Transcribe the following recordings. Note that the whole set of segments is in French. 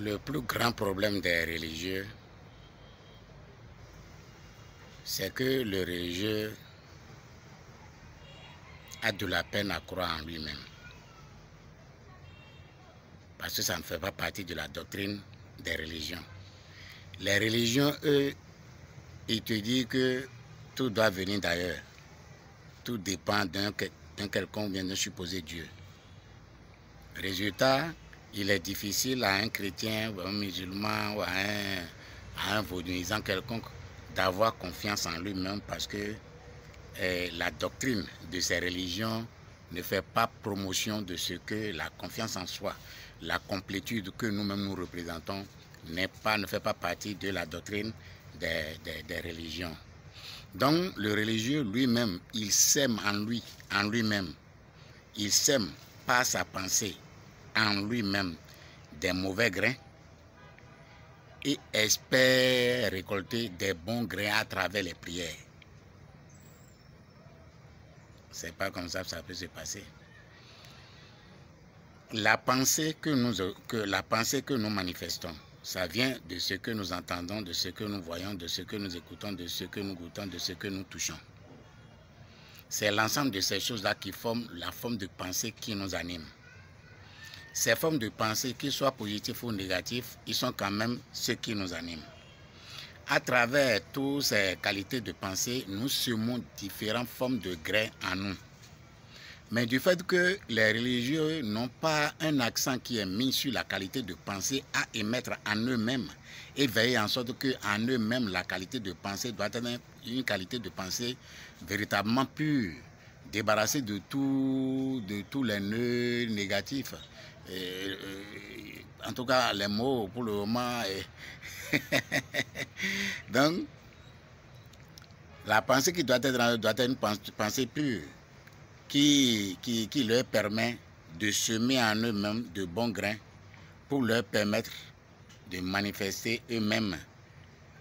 Le plus grand problème des religieux, c'est que le religieux a de la peine à croire en lui-même. Parce que ça ne fait pas partie de la doctrine des religions. Les religions, eux, ils te disent que tout doit venir d'ailleurs. Tout dépend d'un quelconque bien d'un supposé Dieu. Résultat, il est difficile à un chrétien, ou à un musulman, ou à un vaudouisant quelconque d'avoir confiance en lui-même parce que la doctrine de ces religions ne fait pas promotion de ce que la confiance en soi, la complétude que nous-mêmes nous représentons ne fait pas partie de la doctrine des religions. Donc le religieux lui-même, il sème en lui-même, il sème par sa pensée en lui-même des mauvais grains et espère récolter des bons grains à travers les prières. C'est pas comme ça que ça peut se passer. La pensée que nous manifestons, ça vient de ce que nous entendons, de ce que nous voyons, de ce que nous écoutons, de ce que nous goûtons, de ce que nous touchons. C'est l'ensemble de ces choses-là qui forment la forme de pensée qui nous anime. Ces formes de pensée, qu'ils soient positifs ou négatifs, ils sont quand même ceux qui nous animent. À travers toutes ces qualités de pensée, nous semons différentes formes de grains en nous. Mais du fait que les religieux n'ont pas un accent qui est mis sur la qualité de pensée à émettre en eux-mêmes et veiller en sorte qu'en eux-mêmes, la qualité de pensée doit être une qualité de pensée véritablement pure, débarrassée de tous les nœuds négatifs. En tout cas, les mots pour le moment. Donc, la pensée qui doit être une pensée pure, qui leur permet de semer en eux-mêmes de bons grains pour leur permettre de manifester eux-mêmes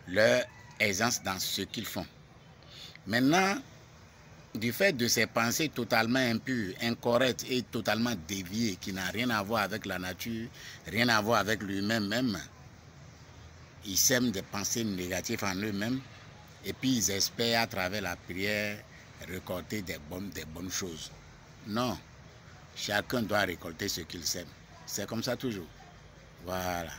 leur aisance dans ce qu'ils font. Maintenant, du fait de ces pensées totalement impures, incorrectes et totalement déviées, qui n'ont rien à voir avec la nature, rien à voir avec lui-même même, ils sèment des pensées négatives en eux-mêmes et puis ils espèrent à travers la prière récolter des bonnes choses. Non, chacun doit récolter ce qu'il sème. C'est comme ça toujours. Voilà.